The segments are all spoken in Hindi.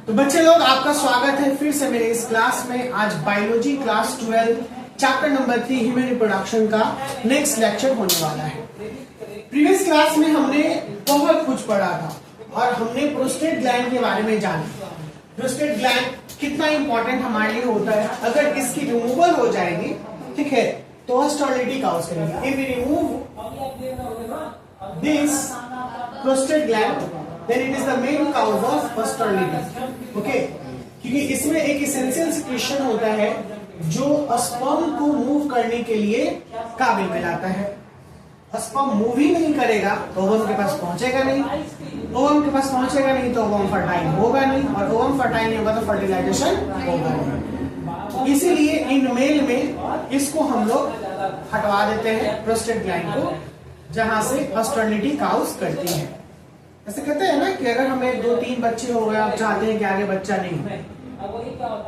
तो बच्चे लोग, आपका स्वागत है फिर से मेरे इस क्लास में। आज biology class 12 chapter number 3 human reproduction का नेक्स्ट लेक्चर होने वाला है। प्रीवियस क्लास में हमने बहुत कुछ पढ़ा था और हमने प्रोस्टेट ग्लैंड के बारे में जाना। प्रोस्टेट ग्लैंड कितना इंपॉर्टेंट हमारे लिए होता है। अगर इसकी रिमूवल हो जाएगी, ठीक है, तो हॉस्टिलिटी काउज करेगी। If we remove this prostate gland then it is the main cause of hostility. Okay? क्योंकि इसमें एक एसेंशियल सिक्रेशन होता है जो स्पर्म को मूव करने के लिए काबिल बनाता है। स्पर्म मूव ही नहीं करेगा तो ओवम के पास पहुंचेगा नहीं, ओवम के पास पहुंचेगा नहीं तो ओवम फर्टाइल होगा नहीं, और ओवम फर्टाइल नहीं होगा तो फर्टिलाइजेशन होगा नहीं। इसीलिए इन मेल में इसको हम लोग हटवा देते हैं, प्रोस्टेट ग्लैंड को, जहां से हॉस्टिलिटी काउज करती है। ऐसे कहते हैं ना कि अगर हमें 2-3 बच्चे हो गए, आप चाहते हैं कि आगे बच्चा नहीं हो,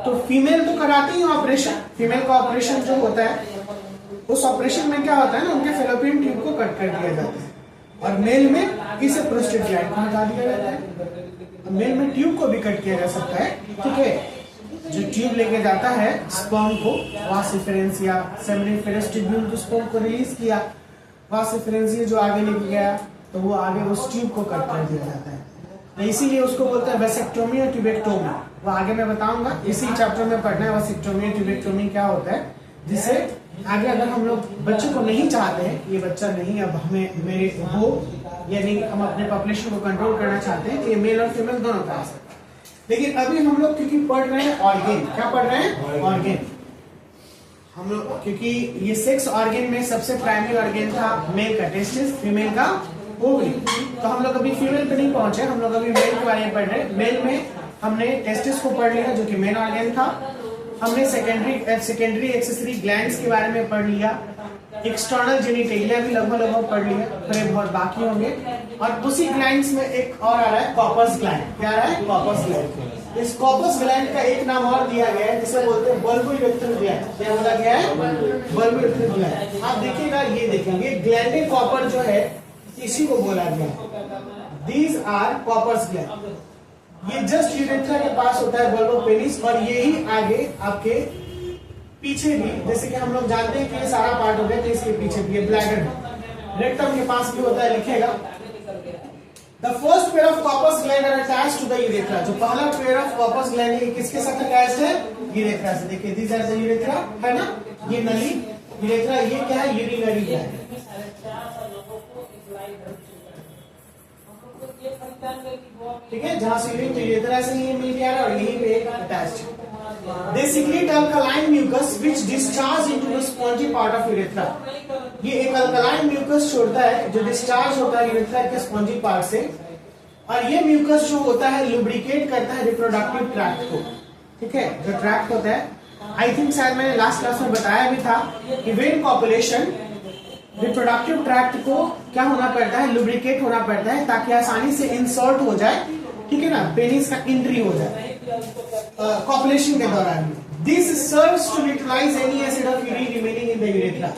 तो फीमेल तो कराती है ऑपरेशन। फीमेल का ऑपरेशन जो होता है, उस ऑपरेशन में क्या होता है ना, उनके फेलोपियन ट्यूब को कट कर दिया जाता है, और मेल में इसे प्रोस्टेट ग्लैंड को हटा दिया जाता है। मेल में ट्यूब को भी कट किया जा सकता है, ठीक है। जो ट्यूब लेके जाता है स्पर्म को, वास एफरेंस या सेमिनिफेरस ट्यूब्यूल को स्पर्म को रिलीज किया, वास एफरेंस जो आगे लेके गया तो वो आगे उस ट्यूब को कट कर दिया जाता है। तो इसीलिए उसको बोलते हैं वेसेक्टोमी और ट्यूबेक्टोमी। वो आगे मैं बताऊंगा, इसी चैप्टर में पढ़ना है वेसेक्टोमी और ट्यूबेक्टोमी क्या होता है, जिससे आगे अगर हम लोग बच्चे को नहीं चाहते हैं, ये बच्चा नहीं अब हमें मेरे हो, यानी हम अपने पॉपुलेशन को कंट्रोल करना चाहते हैं, ये मेल और फीमेल दोनों का। लेकिन अभी हम लोग क्योंकि पढ़ रहे हैं ऑर्गेन, क्या पढ़ रहे हैं, ऑर्गेन। हम लोग क्योंकि ये सेक्स ऑर्गेन में सबसे प्राइमरी ऑर्गेन था मेल का टेस्टिस, फीमेल का ओवरी। तो हम लोग अभी फीमेल पे नहीं पहुंचे, हम लोग अभी मेल के बारे में पढ़ रहे हैं। मेल में हमने टेस्टिस को पढ़ लिया जो कि मेन ऑर्गेन था। हमने सेकेंडरी एक्सेसरी ग्लैंड्स के बारे में पढ़ लिया। एक्सटर्नल जेनिटेलिया भी लगभग पढ़ लिया, थोड़े बहुत बाकी होंगे। और उसी ग्लैंड्स में एक और आ रहा है कॉर्पस ग्लैंड। क्या आ रहा है, कॉर्पस ग्लैंड। इस कॉर्पस ग्लैंड का एक नाम और दिया गया है जिसे बोलते हैं बल्बो इरेक्टर ग्लैंड। क्या बोला गया है, बल्बो इरेक्टर ग्लैंड। आप देखिएगा, ये देखेंगे ग्लैंडे कॉपर जो है इसी को बोला गया। These are corpus gland। ये जस्ट यूरेथ्रा के पास होता है बल्बो पेनिस, और यही आगे आपके पीछे भी, जैसे कि हम लोग जानते हैं कि ये सारा पार्ट हो गया, तो इसके पीछे भी ये ब्लैडर रेक्टम के पास भी होता है, लिखेगा। The first pair of corpus gland are attached to the urethra। जो पहला पेयर ऑफ corpus gland है किसके साथ अटैच्ड है, यूरेथ्रा से। देखिए these are the urethra, है ना, ये नली यूरेथ्रा, ये क्या है, यूरिनरी ग्लैंड। ठीक है, जहां से यूरेथ्रा से ये मिल गया और यहीं पे एक attached. They secrete alkaline mucus which discharge into the spongy part of urethra। ये एक अल्कलाइन म्यूकस छोड़ता है जो डिस्चार्ज होता है यूरेथ्रा के स्पॉन्जी पार्ट से, और ये म्यूकस जो होता है लुब्रिकेट करता है रिप्रोडक्टिव ट्रैक्ट को। ठीक है, जो ट्रैक्ट होता है, आई थिंक शायद मैंने लास्ट क्लास में बताया भी था कि वेन पॉपुलेशन रिप्रोडक्टिव ट्रैक्ट को क्या होना पड़ता है, लुब्रिकेट होना पड़ता है, ताकि आसानी से इंसर्ट हो जाए, ठीक है ना, पेनिस का एंट्री हो जाए कॉपुलेशन के दौरान। This serves to neutralize any acid of urine remaining in the urethra.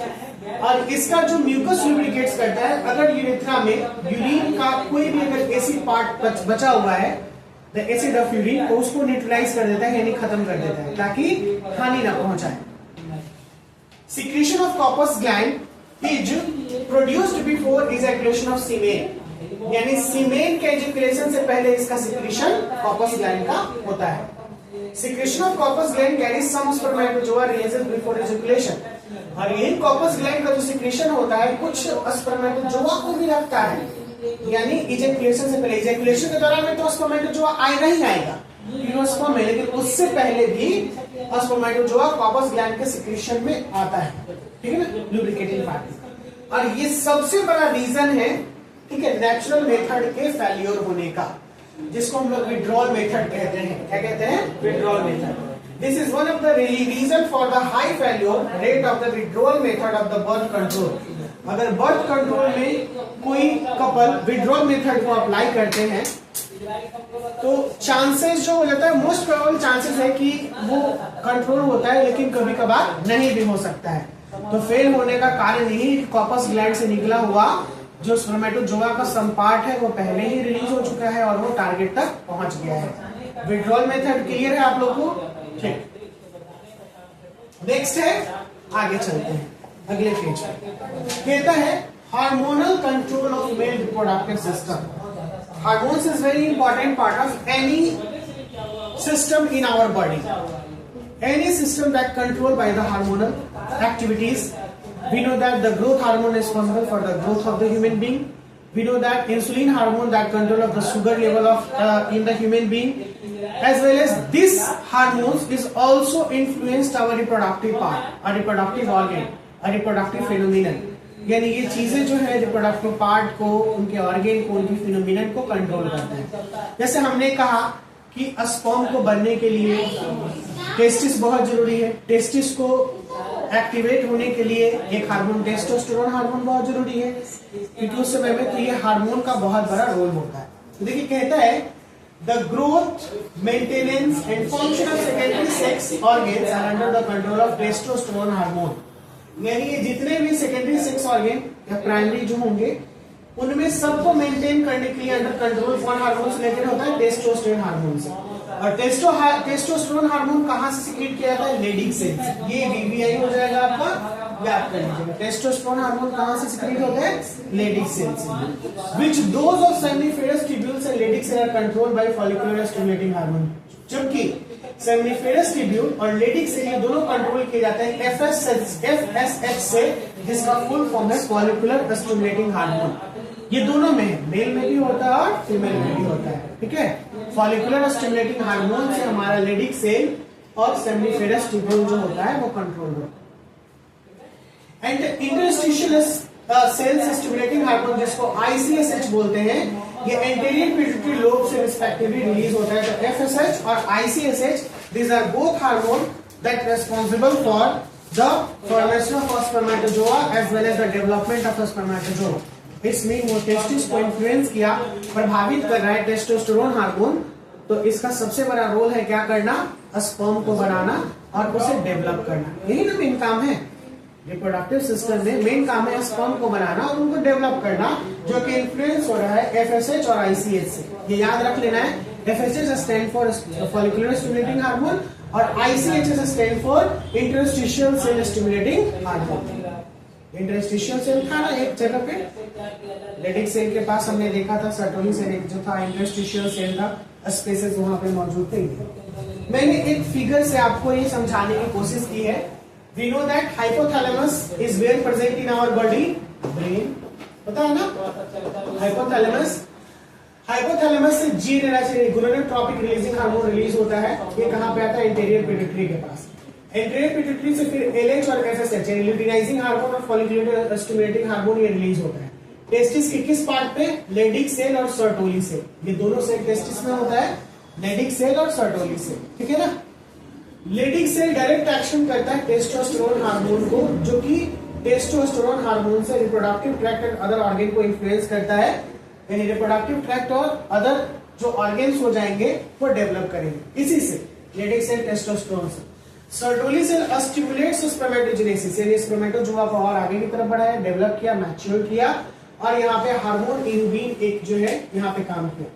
और इसका जो म्यूकस लुब्रिकेट्स करता है, अगर यूरेथ्रा में यूरिन का कोई भी अगर एसिड पार्ट बचा हुआ है, द एसिड ऑफ यूरिन को उसको न्यूट्रलाइज कर देता है, यानी खत्म कर देता है, ताकि हानि ना पहुंचाए। Secretion of corpus gland is produced before ejaculation of semen। यानी सीमेन के ejaculation से पहले इसका सिक्रीशन कॉर्पस ग्लैंड का होता है। Secretion of corpus gland carries some spermatozoa releases before ejaculation। और यही कॉर्पस ग्लैंड का जो सिक्रीशन होता है कुछ स्पर्मेटोजोआ को भी रखता है, यानी ejaculation से पहले। ejaculation के दौरान में तो स्पर्मेटोजोआ आएगा ही आएगा, लेकिन उससे पहले भी स्पर्मेटोजोआ कॉर्पस ग्लैंड के सिक्रीशन में आता है, ठीक है ना, लुब्रिकेटिंग पार्ट। और ये सबसे बड़ा रीजन है, ठीक है, नेचुरल मेथड के फेल्योर होने का, जिसको हम लोग विड्रॉल मेथड कहते हैं। क्या कहते हैं, withdrawal method. This is one of the reason for the high failure rate of the withdrawal method of the birth control. अगर बर्थ कंट्रोल में कोई कपल विड्रॉल मेथड को अप्लाई करते हैं तो चांसेस जो हो जाता है, मोस्ट प्रोबेबल चांसेस है कि वो कंट्रोल होता है, लेकिन कभी कभार नहीं भी हो सकता है। तो फेल होने का कारण यही कॉर्पस ग्लैंड से निकला हुआ जो स्पर्मेटोजोआ का सम पार्ट है वो पहले ही रिलीज हो चुका है और वो टारगेट तक पहुंच गया है। विड्रॉल मेथड क्लियर है आप लोगों को? ठीक, नेक्स्ट है, आगे चलते हैं अगले पेज पे। कहता है hormonal control of male reproductive system. Hormones is very important part of any system in our body. Any system that controlled by the hormonal activities. We know that the growth hormone is responsible for the growth of the human being. We know that insulin hormone that control of the sugar level of in the human being, as well as this hormones is also influenced our reproductive part, our reproductive organ, our reproductive phenomenon. यानी ये चीजें जो है रिप्रोडक्टिव पार्ट को, उनके ऑर्गेन को, उनकी फिनोमिनन को कंट्रोल करते हैं। जैसे हमने कहा कि स्पर्म को बनने के लिए टेस्टिस बहुत जरूरी है। टेस्टिस को एक्टिवेट होने के लिए एक हार्मोन टेस्टोस्टेरोन हार्मोन बहुत जरूरी है, क्योंकि उस समय में तो ये हार्मोन का बहुत बड़ा रोल होता है। तो देखिए कहता है the growth, maintenance and function of secondary sex organs are under the control of testosterone hormone. यानी ये जितने भी सेकेंडरी सेक्स ऑर्गेन या प्राइमरी जो होंगे, उनमें सबको मेंटेन करने के लिए अंडर कंट्रोल कौन हार्मोन से रिलेटेड होता है? टेस्टोस्टेरोन हार्मोन से। और टेस्टोस्टेरोन हार्मोन कहां से सिक्रीट किया जाता है? Leydig sales. ये बीबीआई हो जाएगा आपका, याद कर लीजिएगा। टेस्टोस्टेरोन हार्मोन कहां से सिक्रीट होता है? Leydig cells. Which does of seminiferous tubules and Leydig cell are controlled by follicular stimulating hormone. जबकि सेमिनिफेरस ट्यूब्यूल और लेडिक सेल ये दोनों कंट्रोल किए जाते हैं एफएसएच से, जिसका फुल फॉर्म है फॉलिकुलर स्टिमुलेटिंग हार्मोन। ये दोनों में, मेल में भी होता है और फीमेल में भी होता है, ठीक है। फॉलिकुलर स्टिमुलेटिंग हार्मोन से हमारा लेडिक सेल और सेमिनिफेरस ट्यूब्यूल जो होता है वो कंट्रोल होता है। And interstitial cells stimulating hormone, जिसको आईसीएसएच बोलते हैं, ये एंटीरियर पिट्यूटरी लोब से रिस्पेक्टिवली रिलीज होता है। तो एफएसएच और ICSH, these are both hormone that responsible for the formation of spermatozoa as well as the development of spermatozoa. इसमें वो टेस्टिस को इन्फ्लुएंस किया, प्रभावित कर रहा है टेस्टोस्टेरोन हार्मोन। तो इसका सबसे बड़ा रोल है क्या करना? स्पर्म को बनाना और उसे डेवलप करना। यही ना मेन काम है रिप्रोडक्टिव सिस्टम में। मेन काम है स्पर्म को बनाना और उनको डेवलप करना, जो कि इन्फ्लुएंस हो रहा है एफएसएच और आईसीएच से। ये याद रख लेना है। FSH stand for follicular stimulating hormone और ICH stand for interstitial cell stimulating hormone. Interstitial cell था ना एक जगह पे, लेडिक सेल के पास हमने देखा था सर्टोली सेल एक जो था, इंटरस्टिशियल सेल था, स्पेसेस वहां पे मौजूद थे। मैंने एक फिगर से आपको ये समझाने की कोशिश की है। We know that hypothalamus is where present in our body? Brain, पता है ना? हाइपोथैलेमस से G gonadotropic releasing hormone release होता है। ये कहां पे आता है? इंटीरियर पिट्यूटरी के पास। एंटीरियर पिट्यूटरी से फिर एलएच और एफएसएच ल्यूटिनाइजिंग हार्मोन और फॉलिकुलर स्टिमुलेटिंग हार्मोन ये रिलीज होता है। टेस्टिस के किस पार्ट पे? लेडिक सेल और सर्टोली सेल। ये दोनों सेल टेस्टिस में होता है, लेडिक सेल और सर्टोली सेल, ठीक है ना। लेडिक सेल डायरेक्ट एक्शन करता है टेस्टोस्टेरोन हार्मोन को, जो कि टेस्टोस्टेरोन हार्मोन से रिप्रोडक्टिव ट्रैक्ट और अदर ऑर्गन को इन्फ्लुएंस करता है। यानी रिप्रोडक्टिव ट्रैक्ट और अदर जो ऑर्गन्स हो जाएंगे वो डेवलप करेंगे इसी से, लेडिक सेल टेस्टोस्टेरोन से। सर्टोली सेल स्टिमुलेट्स स्पर्मेटोजेनेसिस, यानी स्पर्मेटोजोआ को और आगे की तरफ बढ़ाया, डेवलप किया, मैच्योर किया और यहाँ पे हार्मोन इन्यूबिन एक जो है यहाँ पे काम किया।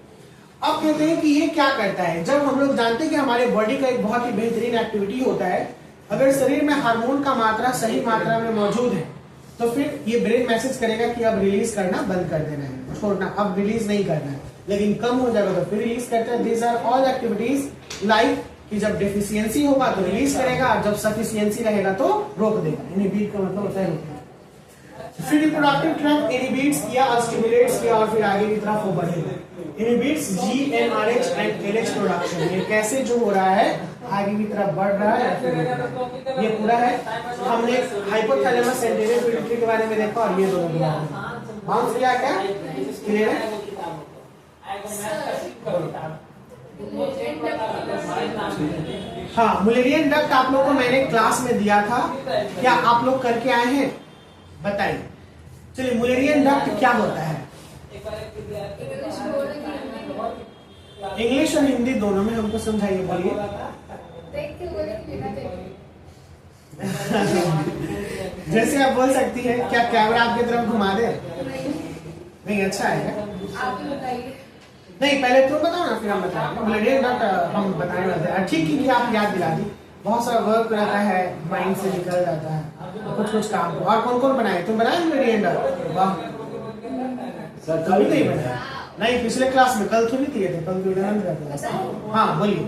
अब कहते हैं कि ये क्या करता है? जब हम लोग जानते हैं कि हमारे बॉडी का एक बहुत ही बेहतरीन एक्टिविटी होता है, अगर शरीर में हार्मोन का मात्रा सही मात्रा में मौजूद है तो फिर ये ब्रेन मैसेज करेगा कि अब रिलीज करना बंद कर देना है, छोड़ना, अब रिलीज नहीं करना है। लेकिन कम हो जाएगा तो फिर रिलीज करता है। These are all activities like कि जब डेफिशिएंसी होगा तो रिलीज करेगा और जब सफिशिएंसी रहेगा तो रोक देगा। इनहिबिट का मतलब होता है रोकना। फिर रिप्रोडक्टिव ट्रैक्ट इनहिबिट्स किया और स्टिमुलेट्स किया और फिर आगे की तरफ वो बढ़ेगा। Inhibits GnRH and LH production. ये कैसे जो हो रहा है, आगे की तरफ बढ़ रहा है, ये पूरा है। हमने हाइपोथैलेमस एंटीरियर पिट्यूटरी के बारे में देखा और ये दोनों बाउंस किया। क्या क्लियर है? हाँ, मुलेरियन डक्ट आप लोगों को मैंने क्लास में दिया था, क्या आप लोग करके आए हैं? बताइए। चलिए, मुलेरियन डक्ट क्या होता है? इंग्लिश और हिंदी दोनों में हमको समझाइए, बोलिए। जैसे आप बोल सकती है, क्या कैमरा आपकी तरफ घुमा दे? नहीं, अच्छा है क्या? नहीं पहले तुम बताओ ना, फिर हम बताएंगे। मुलेरियन डक्ट हम बताने वाले हैं। ठीक है, आप याद दिला दी। बहुत सारा वर्क रहता है, माइंड से निकल जाता है कुछ कुछ काम। और कौन कौन बनाए? तुम बनाए मुलेरियन डक्ट? वाह सर, कभी नहीं बनाया। नहीं, पिछले क्लास में कल थोड़ी दिए थे, कल वीडियो। हाँ बोलिए।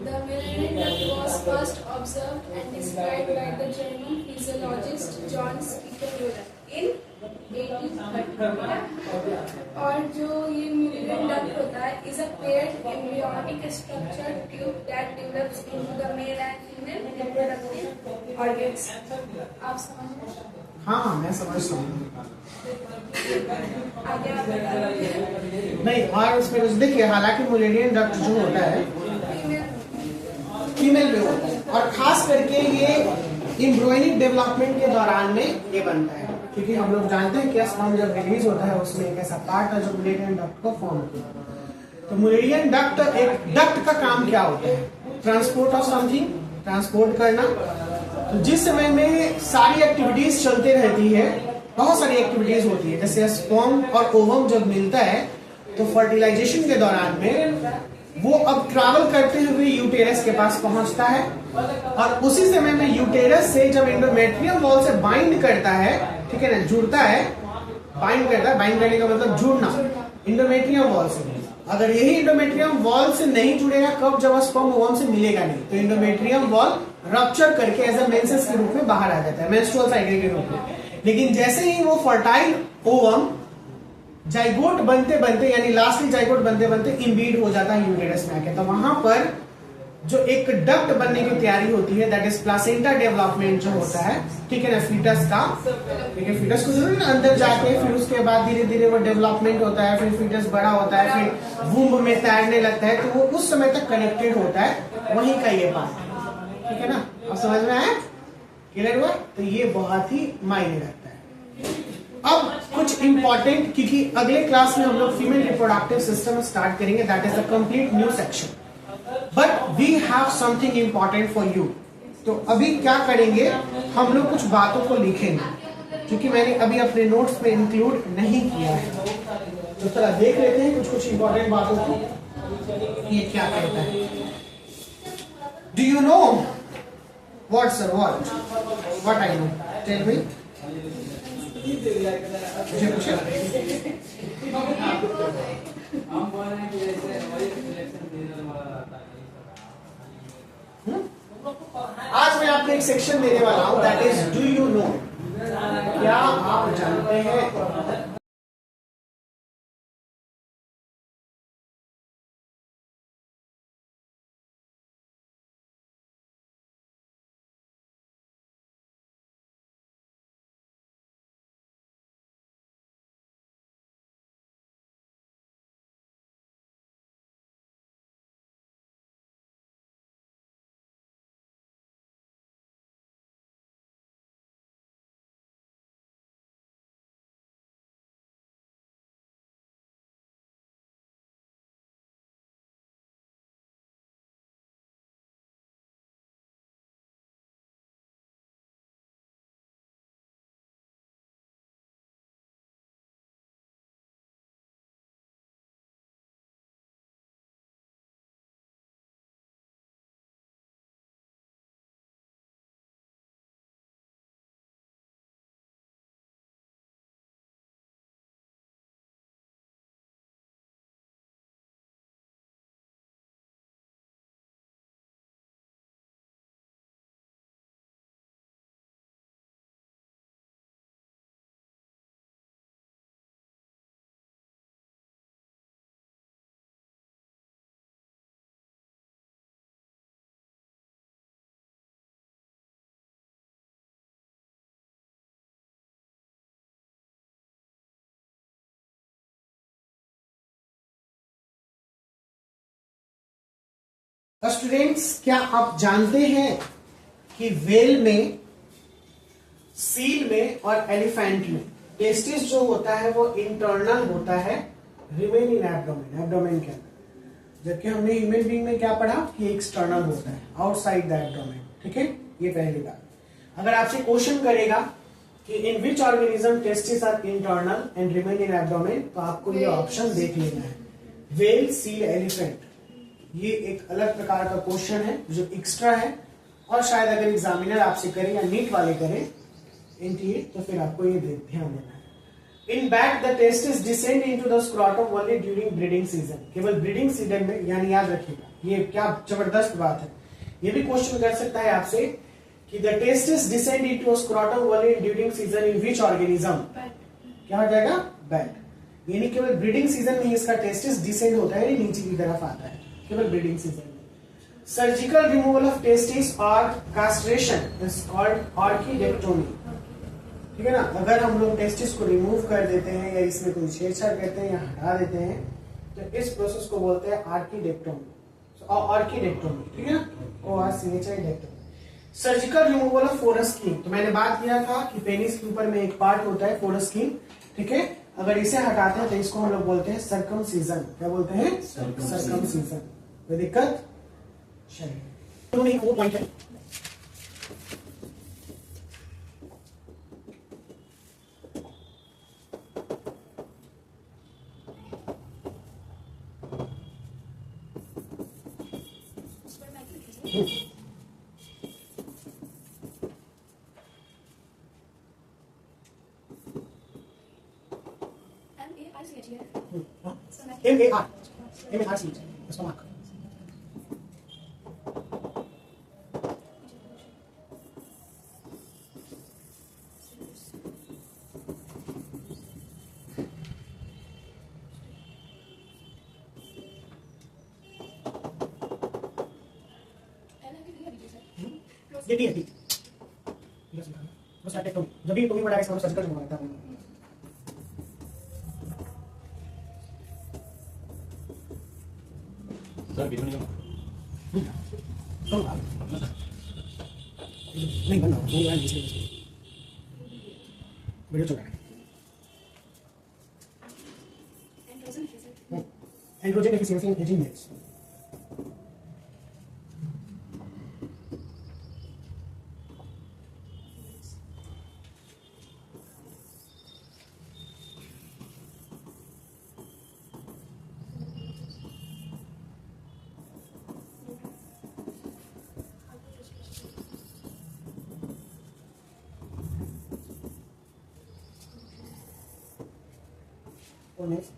The Mullerian duct was first observed and described by the German physiologist John Schicklgruber in 1830. और जो ये Mullerian duct होता है is a paired embryonic structured tube that develops into the male and female reproductive organs. आप समझ रहे हैं? हाँ मैं समझता हूँ। आगे आप बता दीजिए। नहीं, और उसमें देखिए, हालांकि मुलेरियन डक्ट जो होता है फीमेल में होता है, और खास करके ये एम्ब्रियोनिक डेवलपमेंट के दौरान में ये बनता है, क्योंकि हम लोग जानते हैं कि स्पर्म जब रिलीज होता है उसमें एक ऐसा पार्ट है जो मुलेरियन डक्ट को फॉर्म करता है। तो मुलेरियन डक्ट, एक डक्ट का काम क्या होता है? ट्रांसपोर्ट ऑफ समथिंग, ट्रांसपोर्ट करना। तो जिस समय में सारी एक्टिविटीज चलते रहती है, बहुत सारी एक्टिविटीज होती है, जैसे स्पर्म और ओवम जब मिलता है तो फर्टिलाइजेशन के दौरान में वो अब ट्रैवल करते हुए यूटेरस के पास पहुंचता है, और उसी समय में यूटेरस से जब एंडोमेट्रियम वॉल से बाइंड करता है, ठीक है ना, जुड़ता है, बाइंड करता है, बाइंड करने का मतलब जुड़ना एंडोमेट्रियम वॉल से। अगर यही एंडोमेट्रियम वॉल से नहीं जुड़ेगा, कब? जब स्पर्म ओवम से मिलेगा नहीं, तो एंडोमेट्रियम वॉल रप्चर करके एज अ मेंसेस के रूप में बाहर आ जाता है, मेंस्ट्रुअल साइकिल के रूप में। लेकिन जैसे ही वो फर्टाइल ओवम जाइगोट बनते बनते, यानी लास्टली जाइगोट बनते बनते इम्बीड हो जाता है यूटेरस में आके, तो वहां पर जो एक डक्ट बनने की तैयारी होती है, दैट इज प्लासेंटा डेवलपमेंट जो होता है, ठीक है ना, फीटस का। ठीक है, फीटस को जरूर अंदर जाके फिर उसके बाद धीरे धीरे वो डेवलपमेंट होता है, फिर फीटस बड़ा होता है, फिर वुम्ब में तैरने लगता है, तो वो उस समय तक कनेक्टेड होता है, वहीं का ये पार्ट है, ठीक है ना। अब समझ में आया? क्लियर हुआ? तो ये बहुत ही मायने रखता है। अब कुछ इंपॉर्टेंट, क्योंकि अगले क्लास में हम लोग फीमेल रिप्रोडक्टिव सिस्टम स्टार्ट करेंगे, that is a complete new section, but we have something important for you. तो अभी क्या करेंगे, हम लोग कुछ बातों को लिखेंगे, क्योंकि मैंने अभी अपने नोट्स में इंक्लूड नहीं किया है। तो चला देख लेते हैं कुछ कुछ इंपॉर्टेंट बातों को, ये क्या कहता है। Do you know what sir? What I know, tell me. आज मैं आपको एक सेक्शन देने वाला हूं, that is do you know. क्या आप जानते हैं? स्टूडेंट्स, क्या आप जानते हैं कि वेल में, सील में और एलिफेंट में टेस्टिस जो होता है वो इंटरनल होता है, रिमेन इन एब्डोमेन, एब्डोमेन के अंदर। जबकि हमने ह्यूमन बीइंग में क्या पढ़ा कि एक्सटर्नल होता है, आउटसाइड द एब्डोमेन। ठीक है, ये पहली बात। अगर आपसे क्वेश्चन करेगा कि in which organism testis are internal and remain in abdomen, तो आपको ये ऑप्शन देख लेना है, व्हेल, सील, एलिफेंट, ये एक अलग प्रकार का क्वेश्चन है जो एक्स्ट्रा है, और शायद अगर एग्जामिनर आपसे करे या नीट वाले करे एनटीए तो फिर आपको ये ध्यान देना है। In bat the testis descend into the scrotum only during breeding season, केवल ब्रीडिंग सीजन में, यानी याद रखिएगा ये क्या जबरदस्त बात है। ये भी क्वेश्चन कर सकता है आपसे कि the testis descend into scrotum only during season in which organism, क्या हो जाएगा? बैट। यानी केवल ब्रीडिंग सीजन में इसका टेस्टिस डिसेंड होता है, नीचे की तरफ आता है, केवल ब्रीडिंग सीजन में। सर्जिकल रिमूवल ऑफ टेस्टिस और कास्ट्रेशन इज कॉल्ड ऑर्किडेक्टोमी, ठीक है ना। अगर हम लोग टेस्टिस को रिमूव कर देते हैं या इसमें कोई छेड़छाड़ करते हैं या हटा देते हैं तो इस प्रोसेस को बोलते हैं आर्किडेक्टोमी, ऑर्किडेक्टोमी, ठीक है ना, ORCHI। Surgical removal of foreskin, तो मैंने बात किया था कि पेनिस के ऊपर में एक पार्ट होता है फोरस्किन, ठीक है। अगर इसे हटाते हैं तो इसको हम लोग बोलते हैं सर्कमसीजन। क्या बोलते हैं? सर्कमसीजन। कोई दिक्कत? चलिए, नहीं वो पॉइंट है। MARC, इसको मार्क। ये टी है, टी बस टेक्टोमी, जब भी टोमी बढ़ाएगा इसका सर्जिकल रिमूवल होता है। सर वीडियो नहीं बन रहा, वो यार वीडियो चल रहा है। Androgen deficiency in aging males, और नेक्स्ट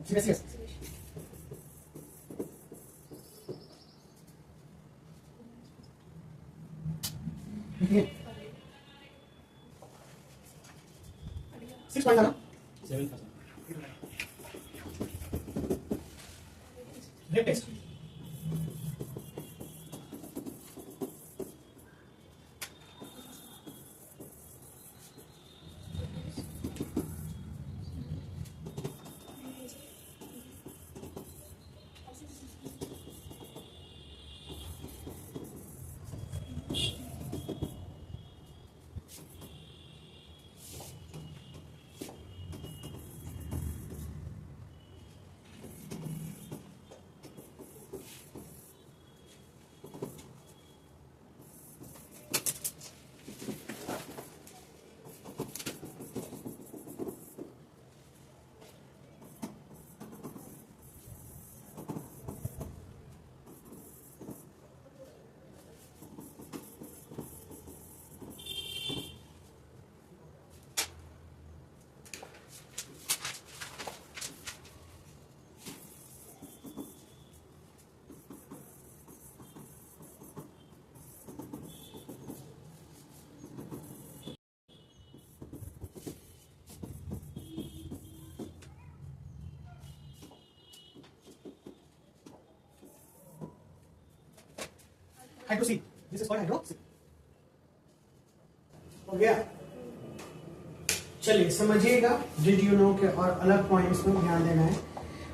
सीरियस सिक्स पॉइंट था ना, 7 rep test. Hydrocele, this is called hydrocele. हो गया? चलिए समझिएगा, डिड यू नो के और अलग पॉइंट्स में ध्यान देना है।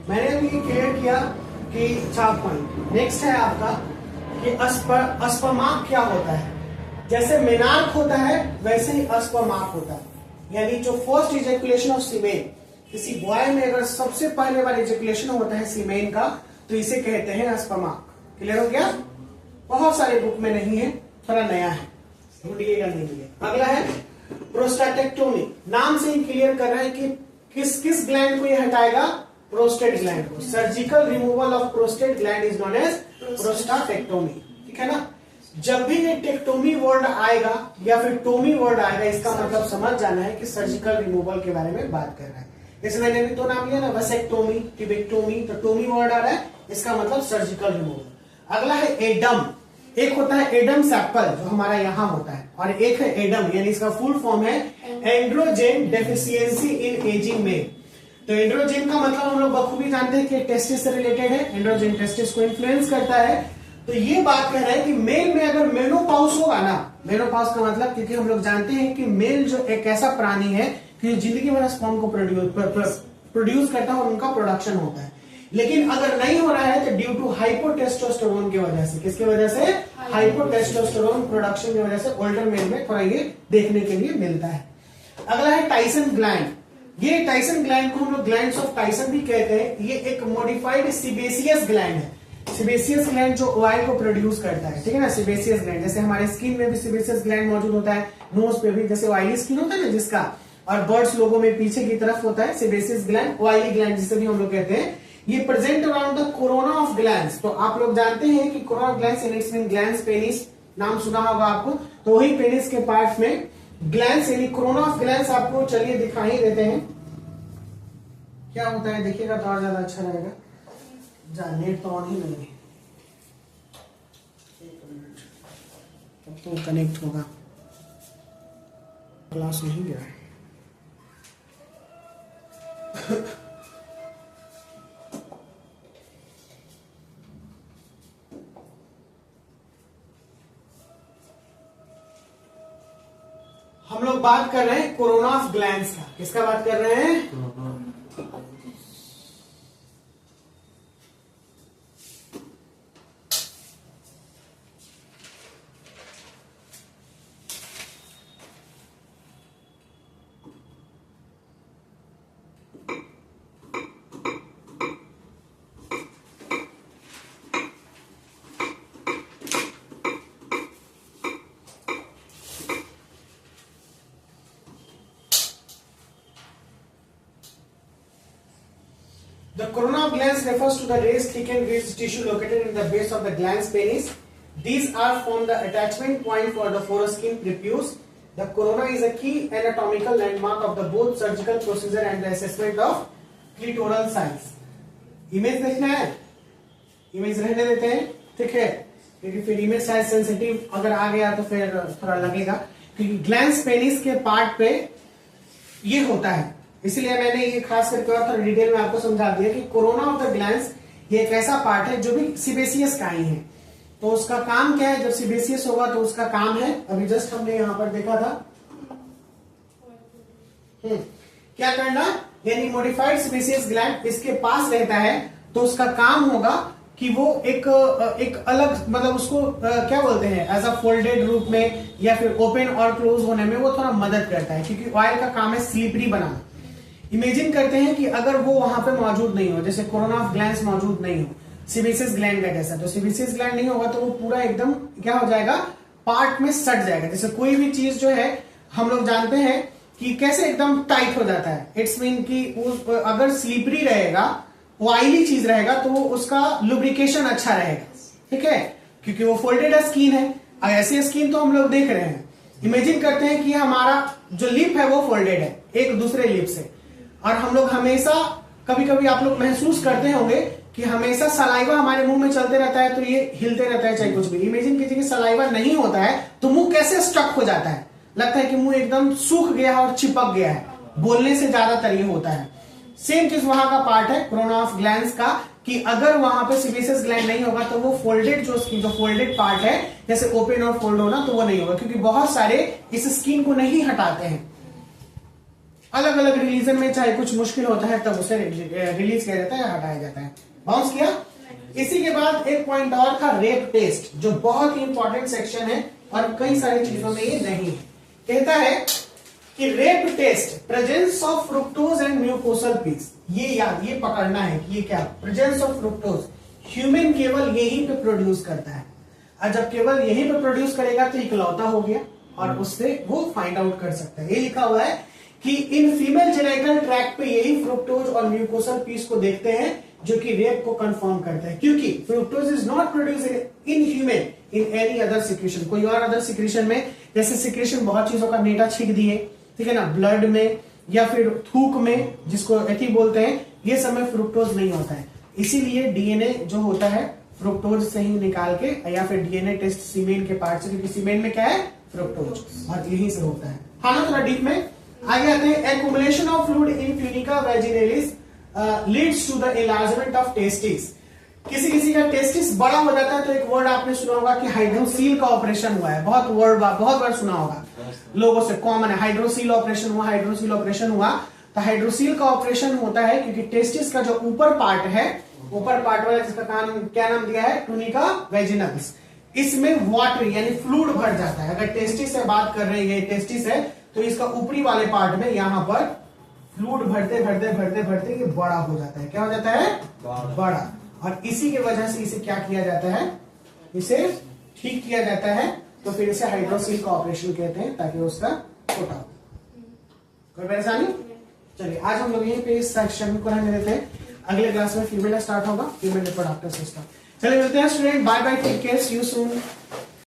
मैंने अभी क्लियर किया कि 4 पॉइंट। नेक्स्ट है आपका कि अस्पर्माक क्या होता है। जैसे मेनार्क होता है वैसे ही अस्पर्माक होता है, यानी जो फर्स्ट इजेकुलेशन ऑफ सीमेन, किसी बॉय में अगर सबसे पहले बार इजेकुलेशन होता है सीमेन का, तो इसे कहते हैं अस्पर्माक। क्लियर हो गया? बहुत सारे बुक में नहीं है, थोड़ा नया है, ढूंढिएगा नहीं मिलेगा। अगला है प्रोस्टेटेक्टोमी। नाम से ही क्लियर कर रहा है कि किस किस ग्लैंड को ये हटाएगा, प्रोस्टेट ग्लैंड को। Surgical removal of prostate gland is known as prostatectomy. ठीक है ना? जब भी ये टेक्टोमी वर्ड आएगा या फिर टोमी वर्ड आएगा, इसका मतलब समझ जाना है कि सर्जिकल रिमूवल के बारे में बात कर रहा है। जैसे मैंने भी तो नाम लिया ना, वसेक्टोमी, टिबेक्टोमी, तो टोमी वर्ड आ रहा है, इसका मतलब सर्जिकल रिमूवल। अगला है एडम। एक होता है एडम सैपल जो हमारा यहाँ होता है, और एक है एडम, यानी इसका फुल फॉर्म है androgen deficiency in aging male. तो एंड्रोजेन का मतलब हम लोग बखूबी जानते हैं कि टेस्टिस से रिलेटेड है, एंड्रोजेन टेस्टिस को इन्फ्लुएंस करता है। तो ये बात कह रहा है कि मेल में अगर मेनोपॉज होगा ना, मेनोपॉज का मतलब, क्योंकि हम लोग जानते हैं कि मेल जो एक ऐसा प्राणी है कि जिंदगी भर स्पर्म को प्रोड्यूस करता है और उनका प्रोडक्शन होता है, लेकिन अगर नहीं हो रहा है तो ड्यू टू हाइपोटेस्टोस्टेरोन की वजह से, किसकी वजह से, हाइपोटेस्टोस्टेरोन प्रोडक्शन की वजह से ओल्डर मेल में थोड़ा ये देखने के लिए मिलता है। अगला है टाइसन ग्लैंड। ये टाइसन ग्लैंड को हम लोग ग्लैंड्स ऑफ टाइसन भी कहते हैं। ये एक मॉडिफाइड सिबेसियस ग्लैंड है। सिबेसियस ग्लैंड जो ऑयल को प्रोड्यूस करता है, ठीक है ना, सिबेसियस ग्लैंड। जैसे हमारे स्किन में भी सिबेसियस ग्लैंड मौजूद होता है, नोज पे भी, जैसे ऑयली स्किन होता है ना जिसका, और बर्ड्स लोगों में पीछे की तरफ होता है सिबेसियस ग्लैंड, ऑयली ग्लैंड जिसे भी हम लोग कहते हैं। ये present around the corona of glands. तो आप लोग जानते हैं कि corona glands in its mean glands penis, नाम सुना होगा आपको। तो वही पेनिस के पार्ट में ग्लैंड्स यानी कोरोना ऑफ ग्लैंड्स आपको चलिए दिखा ही देते हैं क्या होता है, देखिएगा तो और ज्यादा अच्छा रहेगा। जा नेट तो ऑन ही नहीं है, तब तो कनेक्ट होगा, क्लास नहीं गया है। हम लोग बात कर रहे हैं कोरोना ऑफ ग्लैंड्स का। किसका बात कर रहे हैं? The corona of glands refers to the raised thickened ridge tissue located in the base of the glans penis. These are form the attachment point for the foreskin prepuce. The corona is a key anatomical landmark of the both surgical procedure and the assessment of clitoral size. Image देखना है, इमेज रहने देते हैं, ठीक है, क्योंकि फिर इमेज साइज सेंसिटिव अगर आ गया तो फिर थोड़ा लगेगा, क्योंकि ग्लैंस पेनिस के पार्ट पे ये होता है। इसलिए मैंने ये खास करके और थोड़ा डिटेल में आपको समझा दिया कि कोरोना ऑफ द ग्लैंड्स ये एक ऐसा पार्ट है जो भी सिबेसियस का ही है। तो उसका काम क्या है, जब सिबेसियस होगा तो उसका काम है, अभी जस्ट हमने यहां पर देखा था, क्या करना, यानी मॉडिफाइड सिबेसियस ग्लैंड इसके पास रहता है, तो उसका काम होगा कि वो एक अलग, मतलब उसको क्या बोलते हैं, एज अ फोल्डेड रूप में या फिर ओपन और क्लोज होने में वो थोड़ा मदद करता है, क्योंकि ऑयल का काम है स्लिपरी बनाना। इमेजिन करते हैं कि अगर वो वहां पे मौजूद नहीं हो, जैसे कोरोना ऑफ ग्लैंड्स मौजूद नहीं हो, सिबेसियस ग्लैंड का जैसा, तो सिबेसियस ग्लैंड नहीं होगा तो वो पूरा एकदम क्या हो जाएगा, पार्ट में सट जाएगा। जैसे कोई भी चीज जो है हम लोग जानते हैं कि कैसे एकदम टाइट हो जाता है, इट्स मीन कि अगर स्लिपरी रहेगा, ऑयली चीज रहेगा, तो वो उसका लुब्रिकेशन अच्छा रहेगा, ठीक है, क्योंकि वो फोल्डेड स्किन है। ऐसी स्किन तो हम लोग देख रहे हैं। इमेजिन करते हैं कि हमारा जो लिप है वो फोल्डेड है एक दूसरे लिप से, और हम लोग हमेशा, कभी कभी आप लोग महसूस करते होंगे कि हमेशा सलाइवा हमारे मुंह में चलते रहता है, तो ये हिलते रहता है चाहे कुछ भी। इमेजिन कीजिए कि सलाइवा नहीं होता है तो मुंह कैसे स्टक हो जाता है, लगता है कि मुंह एकदम सूख गया है और चिपक गया है, बोलने से ज्यादातर ये होता है। सेम चीज वहां का पार्ट है कोरोना ऑफ ग्लैंड्स का, कि अगर वहां पे सिबेसियस ग्लैंड नहीं होगा तो वो फोल्डेड जो फोल्डेड पार्ट है, जैसे ओपन और फोल्ड होना, तो वो नहीं होगा, क्योंकि बहुत सारे इस स्किन को नहीं हटाते हैं। अलग अलग रिलीजन में चाहे कुछ मुश्किल होता है तब उसे रिलीज किया जाता है, हटाया जाता है। बाउंस किया, इसी के बाद एक पॉइंट और था, रेप टेस्ट, जो बहुत ही इंपॉर्टेंट सेक्शन है और कई सारी चीजों में ये नहीं है। कहता है कि rape test, presence of fructose and mucosal piece, ये पकड़ना है कि ये क्या, प्रेजेंस ऑफ फ्रुक्टोज ह्यूमन केवल यहीं पे प्रोड्यूस करता है, और जब केवल यहीं पे प्रोड्यूस करेगा तो इकलौता हो गया और उससे वो फाइंड आउट कर सकता है। ये लिखा हुआ है कि इन फीमेल जेनिटल ट्रैक्ट पे यही फ्रुक्टोज और म्यूकोसल पीस को देखते हैं जो कि रेप को कंफर्म करता है, क्योंकि fructose is not produce in human in any other secretion, कोई और अदर सिक्रेशन में, जैसे सिक्रेशन बहुत चीजों का नेटा छींक दिए, ठीक है ना, ब्लड में या फिर थूक में, जिसको एथी बोलते हैं, ये सब में फ्रुक्टोज नहीं होता है। इसीलिए डीएनए जो होता है फ्रुक्टोज से ही निकाल के, या फिर डीएनए टेस्ट सीमेन के पार्ट से, क्योंकि सीमेन में क्या है, फ्रुक्टोज, और यही से होता है। हाँ ना, थोड़ा डीप में आगे आते हैं। Accumulation of fluid in tunica vaginalis leads to the enlargement of testis. किसी किसी का टेस्टिस बड़ा हो जाता है तो एक वर्ड आपने सुना होगा कि हाइड्रोसील का ऑपरेशन हुआ है, बहुत बार सुना होगा लोगों से, कॉमन है, हाइड्रोसील ऑपरेशन हुआ, हाइड्रोसील ऑपरेशन हुआ। तो हाइड्रोसील का ऑपरेशन होता है क्योंकि टेस्टिस का जो ऊपर पार्ट है, ऊपर पार्ट वाला, जिसका क्या नाम दिया है, ट्यूनिका वेजिनल्स, इसमें वाटर यानी फ्लूइड भर जाता है। अगर टेस्टिस से बात कर रहे हैं, टेस्टिस है तो इसका ऊपरी वाले पार्ट में यहां पर फ्लूइड भरते भरते भरते भरते ये बड़ा हो जाता है। क्या हो जाता है, बड़ा, और इसी की वजह से इसे क्या किया जाता है, इसे ठीक किया जाता है, तो फिर इसे हाइड्रोसील का ऑपरेशन कहते हैं, ताकि उसका छोटा हो। कोई परेशानी? चलिए आज हम लोग यहीं पे इस सेक्शन को रहने देते हैं, अगले क्लास में फीमेल स्टार्ट होगा, फीमेल रिप्रोडक्टिव सिस्टम। चलिए मिलते हैं student, bye bye, take care, see you soon.